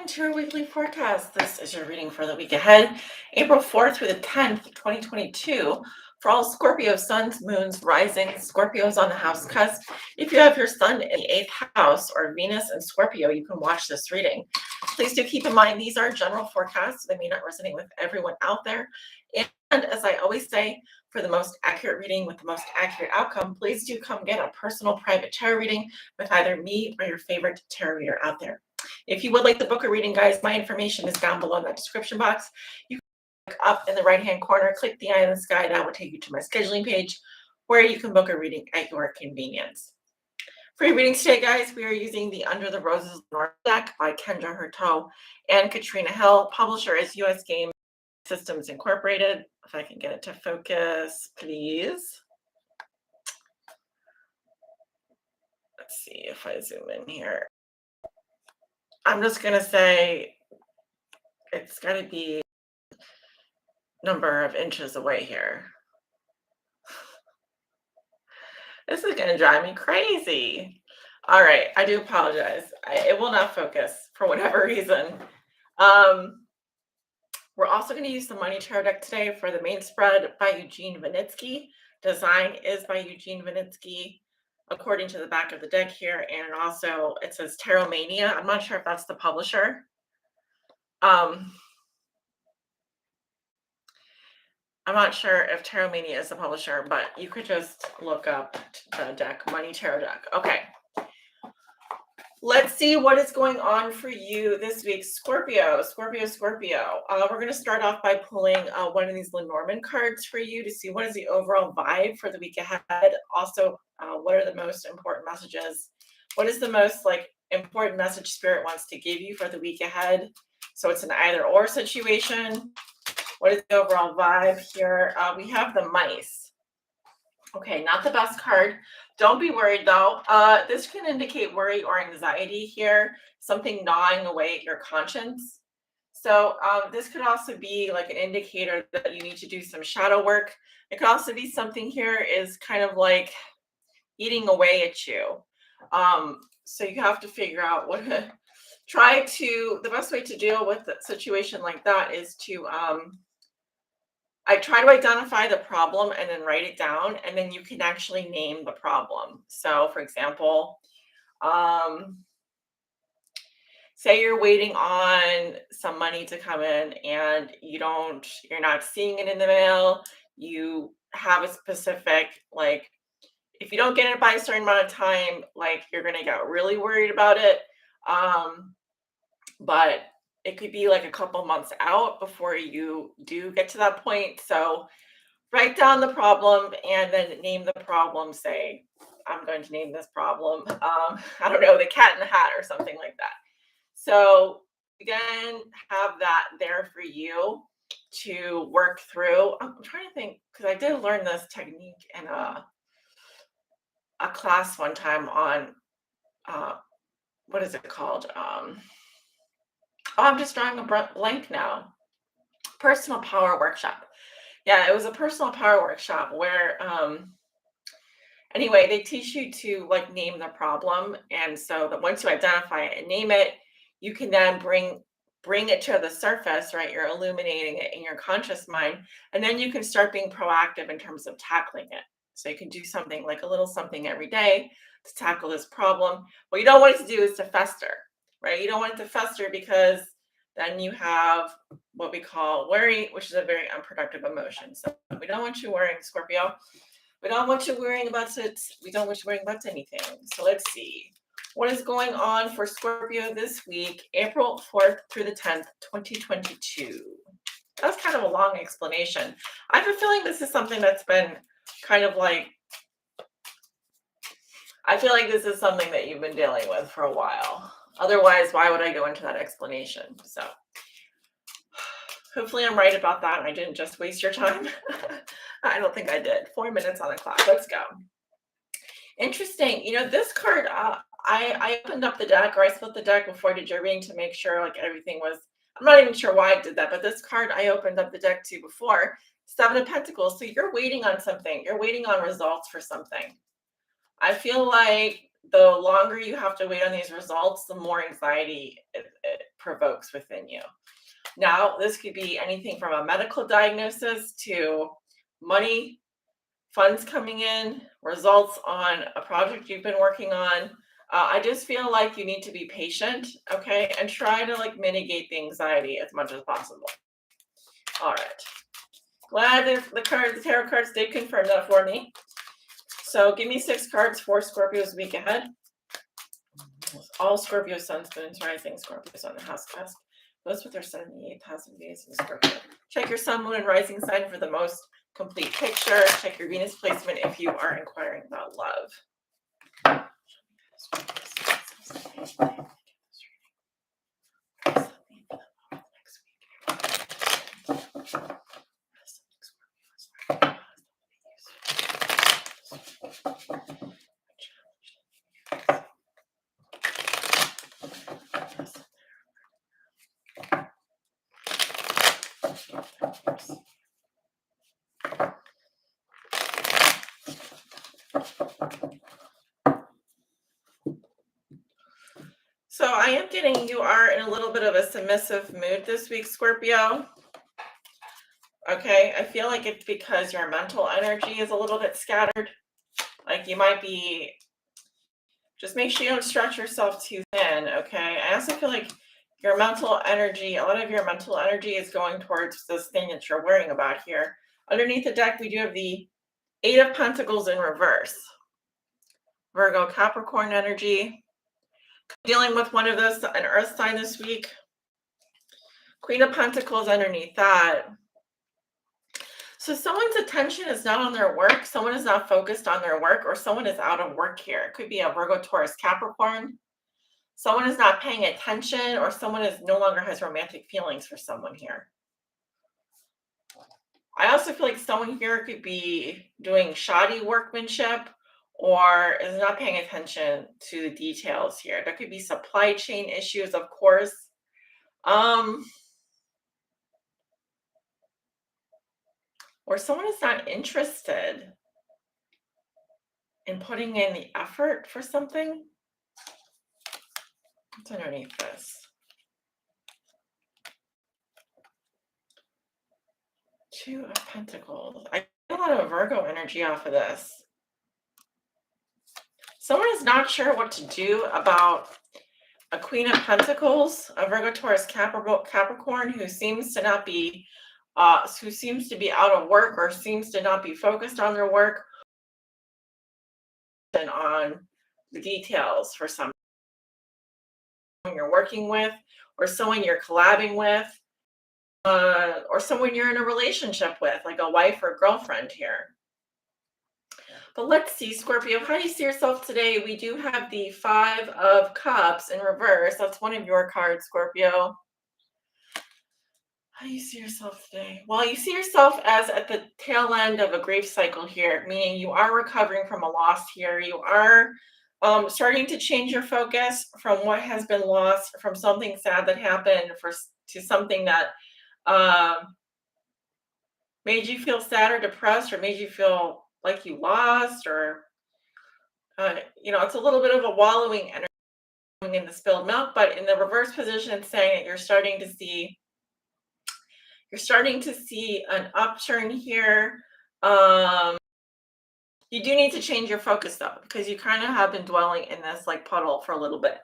everyone to your weekly forecast. This is your reading for the week ahead, April 4th through the 10th, 2022. For all Scorpio suns, moons, rising, Scorpios on the house cusp. If you have your sun in the 8th house or Venus in Scorpio, you can watch this reading. Please do keep in mind these are general forecasts. They may not resonate with everyone out there. And as I always say, for the most accurate reading with the most accurate outcome, please do come get a personal private tarot reading with either me or your favorite tarot reader out there. If you would like the book a reading, guys, my information is down below in that description box. You can click up in the right-hand corner, click the eye in the sky. That will take you to my scheduling page where you can book a reading at your convenience. For your readings today, guys, we are using the Under the Roses Lenormand deck by Kendra Hurto and Katrina Hill. Publisher is US Game Systems Incorporated. If I can get it to focus, please. Let's see if I zoom in here. I'm just going to say it's got to be number of inches away here. This is going to drive me crazy. All right, I do apologize. It will not focus for whatever reason. We're also going to use the Money Tarot deck today for the main spread by Eugene Vinitsky. Design is by Eugene Vinitsky, according to the back of the deck here. And also it says Tarot Mania. I'm not sure if that's the publisher. I'm not sure if Tarot Mania is the publisher, but you could just look up the deck, Money Tarot deck. Okay. Let's see what is going on for you this week. Scorpio. We're going to start off by pulling one of these Lenormand cards for you to see what is the overall vibe for the week ahead. Also, what are the most important messages? What is the most important message Spirit wants to give you for the week ahead? So it's an either or situation. What is the overall vibe here? We have the mice. Okay, not the best card. Don't be worried though. This can indicate worry or anxiety here, something gnawing away at your conscience. So this could also be like an indicator that you need to do some shadow work. It could also be something here is kind of like eating away at you. So you have to figure out what the best way to deal with a situation like that is to I try to identify the problem and then write it down, and then you can actually name the problem. So for example, say you're waiting on some money to come in and you're not seeing it in the mail. You have a specific, if you don't get it by a certain amount of time, you're going to get really worried about it. But it could be like a couple months out before you do get to that point. So write down the problem and then name the problem. Say, I'm going to name this problem, I don't know, the cat in the hat or something like that. So again, have that there for you to work through. I'm trying to think, because I did learn this technique in a class one time on, what is it called? I'm just drawing a blank now. Personal power workshop. Yeah, it was a personal power workshop where, anyway, they teach you to name the problem. And so that once you identify it and name it, you can then bring it to the surface, right? You're illuminating it in your conscious mind. And then you can start being proactive in terms of tackling it. So you can do something like a little something every day to tackle this problem. What you don't want it to do is to fester. Right? You don't want it to fester because then you have what we call worry, which is a very unproductive emotion. So we don't want you worrying, Scorpio. We don't want you worrying about it. We don't want you worrying about anything. So let's see. What is going on for Scorpio this week, April 4th through the 10th, 2022? That's kind of a long explanation. I have a feeling this is something that's been kind of I feel like this is something that you've been dealing with for a while. Otherwise, why would I go into that explanation? So hopefully I'm right about that. I didn't just waste your time. I don't think I did. 4 minutes on the clock. Let's go. Interesting. This card, I opened up the deck, or I split the deck before I did your reading to make sure everything was, I'm not even sure why I did that, but this card I opened up the deck to before, 7 of Pentacles. So you're waiting on something. You're waiting on results for something. I feel like the longer you have to wait on these results, the more anxiety it provokes within you. Now, this could be anything from a medical diagnosis to money, funds coming in, results on a project you've been working on. I just feel like you need to be patient, okay, and try to like mitigate the anxiety as much as possible. All right. Glad the tarot cards did confirm that for me. So give me 6 cards for Scorpio's week ahead. All Scorpio suns, moons, rising, Scorpio sun, house cusp. Those with their sun in the 8th house and Venus in Scorpio. Check your sun, moon, and rising sign for the most complete picture. Check your Venus placement if you are inquiring about love. So I am getting you are in a little bit of a submissive mood this week, Scorpio. Okay, I feel like it's because your mental energy is a little bit scattered. Like you might be, just make sure you don't stretch yourself too thin, okay? I also feel like your mental energy, a lot of your mental energy is going towards this thing that you're worrying about here. Underneath the deck, we do have the 8 of Pentacles in reverse. Virgo, Capricorn energy. Dealing with one of those, an earth sign this week. Queen of Pentacles underneath that. So someone's attention is not on their work. Someone is not focused on their work, or someone is out of work here. It could be a Virgo, Taurus, Capricorn. Someone is not paying attention, or someone is no longer has romantic feelings for someone here. I also feel like someone here could be doing shoddy workmanship or is not paying attention to the details here. There could be supply chain issues, of course. Or someone is not interested in putting in the effort for something. What's underneath this? 2 of Pentacles. I get a lot of Virgo energy off of this. Someone is not sure what to do about a Queen of Pentacles, a Virgo, Taurus, Capricorn, who seems to not be, who seems to be out of work or seems to not be focused on their work and on the details for someone you're working with, or someone you're collabing with, or someone you're in a relationship with, like a wife or girlfriend here. But let's see, Scorpio, how do you see yourself today? We do have the 5 of Cups in reverse. That's one of your cards, Scorpio. How do you see yourself today? Well, you see yourself as at the tail end of a grief cycle here, meaning you are recovering from a loss here. You are starting to change your focus from what has been lost, from something sad that happened to something that made you feel sad or depressed, or made you feel like you lost, or it's a little bit of a wallowing energy in the spilled milk. But in the reverse position, it's saying that you're starting to see an upturn here. You do need to change your focus though, because you kind of have been dwelling in this like puddle for a little bit.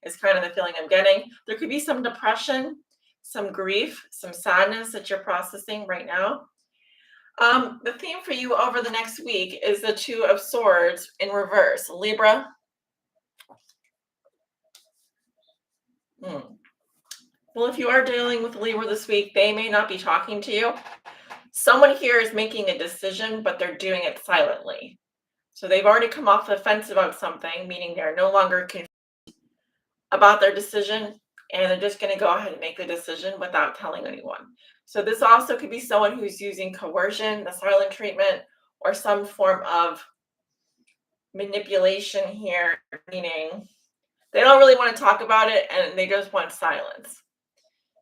It's kind of the feeling I'm getting. There could be some depression, some grief, some sadness that you're processing right now. The theme for you over the next week is the 2 of Swords in reverse. Libra. Well, if you are dealing with Libra this week, they may not be talking to you. Someone here is making a decision, but they're doing it silently. So they've already come off the fence about something, meaning they're no longer confused about their decision, and they're just going to go ahead and make the decision without telling anyone. So this also could be someone who's using coercion, the silent treatment, or some form of manipulation here, meaning they don't really want to talk about it and they just want silence.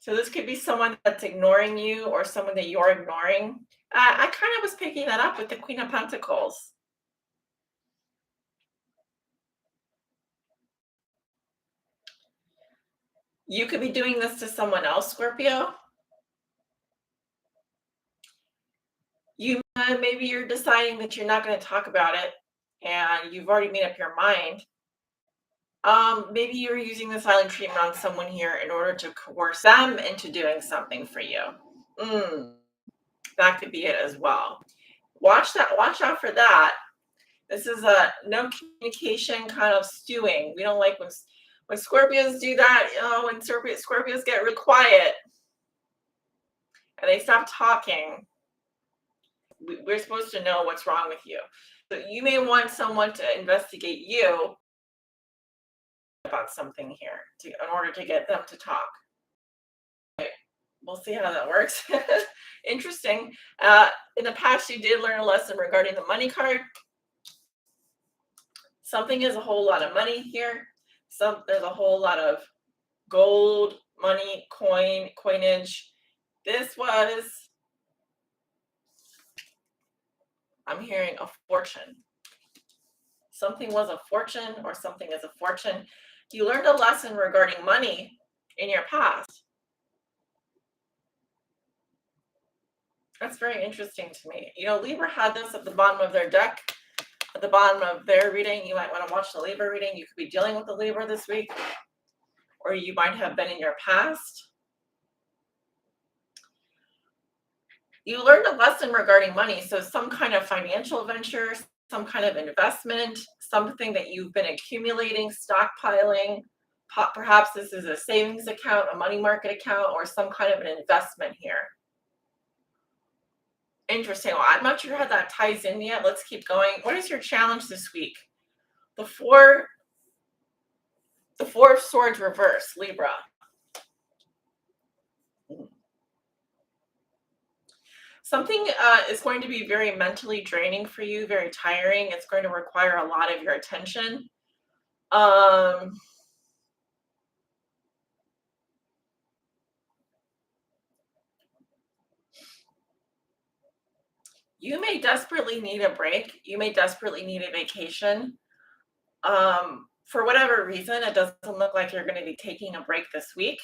So this could be someone that's ignoring you, or someone that you're ignoring. I kind of was picking that up with the Queen of Pentacles. You could be doing this to someone else, Scorpio. Maybe you're deciding that you're not going to talk about it and you've already made up your mind. Maybe you're using the silent treatment on someone here in order to coerce them into doing something for you. That could be it as well. Watch out for that. This is a no communication kind of stewing. We don't like when Scorpios do that. When Scorpios get real quiet and they stop talking, we're supposed to know what's wrong with you. So you may want someone to investigate you about something here in order to get them to talk. Okay, we'll see how that works. Interesting. In the past, you did learn a lesson regarding the money card. Something is a whole lot of money here. There's a whole lot of gold, money, coinage. I'm hearing a fortune. Something was a fortune or something is a fortune. You learned a lesson regarding money in your past. That's very interesting to me. Libra had this at the bottom of their deck, at the bottom of their reading. You might want to watch the Libra reading. You could be dealing with the Libra this week, or you might have been in your past. You learned a lesson regarding money. So some kind of financial venture, some kind of investment, something that you've been accumulating, stockpiling. Perhaps this is a savings account, a money market account, or some kind of an investment here. Interesting. Well, I'm not sure how that ties in yet. Let's keep going. What is your challenge this week? The Four of Swords reverse, Libra. Something is going to be very mentally draining for you, very tiring. It's going to require a lot of your attention. You may desperately need a break. You may desperately need a vacation. For whatever reason, it doesn't look like you're going to be taking a break this week.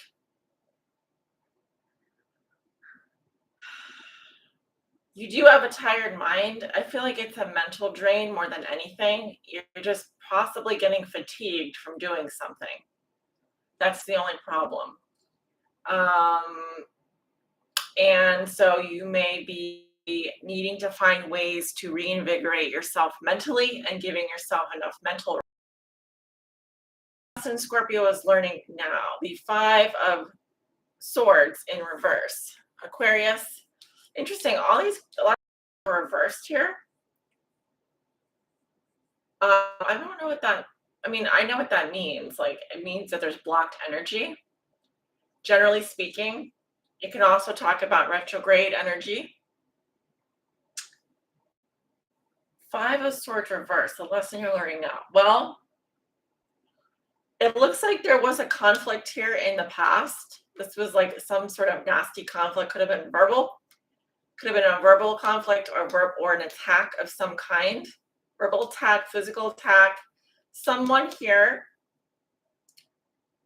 You do have a tired mind. I feel like it's a mental drain more than anything. You're just possibly getting fatigued from doing something. That's the only problem. And so you may be needing to find ways to reinvigorate yourself mentally and giving yourself enough mental. And Scorpio is learning now the Five of Swords in reverse. Aquarius. Interesting. A lot are reversed here. I don't know what that. I know what that means. Like, it means that there's blocked energy. Generally speaking, you can also talk about retrograde energy. Five of Swords reverse. The lesson you're learning now. Well, it looks like there was a conflict here in the past. This was like some sort of nasty conflict. Could have been verbal. Could have been a verbal conflict or an attack of some kind. Verbal attack, physical attack. Someone here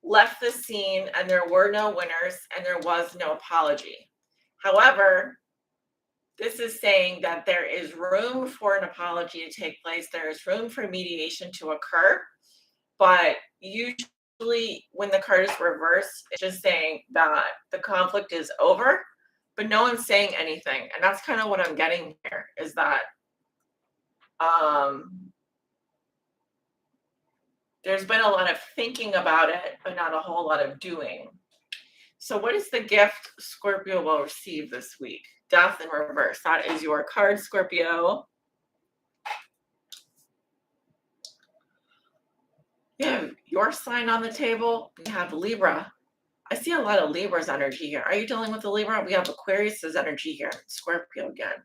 left the scene and there were no winners and there was no apology. However, this is saying that there is room for an apology to take place. There is room for mediation to occur. But usually when the card is reversed, it's just saying that the conflict is over, but no one's saying anything. And that's kind of what I'm getting here, is that there's been a lot of thinking about it, but not a whole lot of doing. So what is the gift Scorpio will receive this week? Death in reverse. That is your card, Scorpio. You have your sign on the table. You have Libra. I see a lot of Libra's energy here. Are you dealing with the Libra? We have Aquarius's energy here. Scorpio again.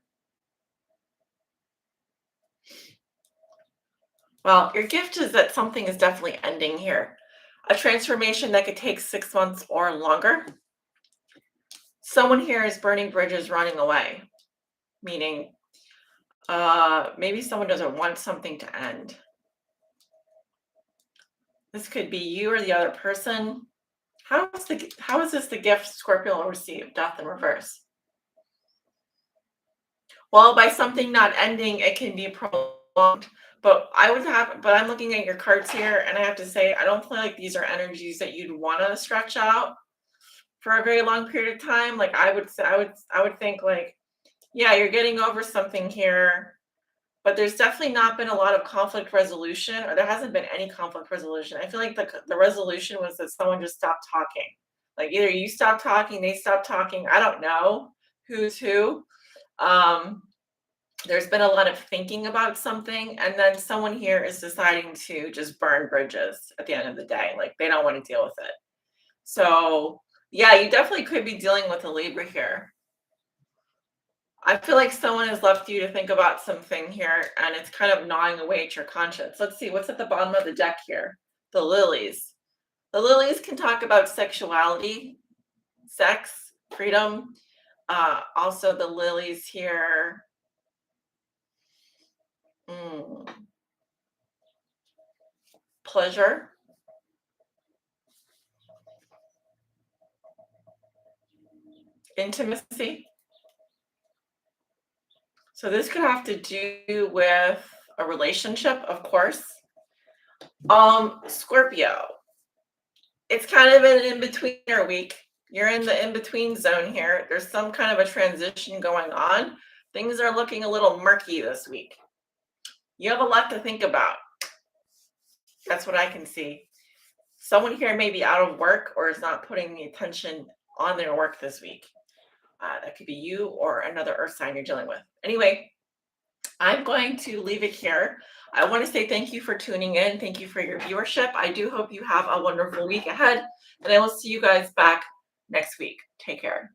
Well, your gift is that something is definitely ending here. A transformation that could take 6 months or longer. Someone here is burning bridges, running away. Meaning, maybe someone doesn't want something to end. This could be you or the other person How is this the gift Scorpio will receive? Death in reverse. Well, by something not ending, it can be prolonged. But I'm looking at your cards here, and I have to say, I don't feel like these are energies that you'd want to stretch out for a very long period of time. Like I would say, I would think like, yeah, you're getting over something here, but there's definitely not been a lot of conflict resolution, or there hasn't been any conflict resolution. I feel like the resolution was that someone just stopped talking. Like either you stopped talking, they stopped talking. I don't know who's who. Um, there's been a lot of thinking about something, and then someone here is deciding to just burn bridges at the end of the day. Like they don't want to deal with it. So yeah, you definitely could be dealing with a Libra here. I feel like someone has left you to think about something here, and it's kind of gnawing away at your conscience. Let's see what's at the bottom of the deck here. The lilies. The lilies can talk about sexuality, sex, freedom. Also, the lilies here. mm, Pleasure, intimacy. So this could have to do with a relationship, of course. Scorpio. It's kind of an in-betweener week. You're in the in-between zone here. There's some kind of a transition going on. Things are looking a little murky this week. You have a lot to think about. That's what I can see. Someone here may be out of work or is not putting the attention on their work this week. That could be you or another earth sign you're dealing with. Anyway, I'm going to leave it here. I want to say thank you for tuning in. Thank you for your viewership. I do hope you have a wonderful week ahead, and I will see you guys back next week. Take care.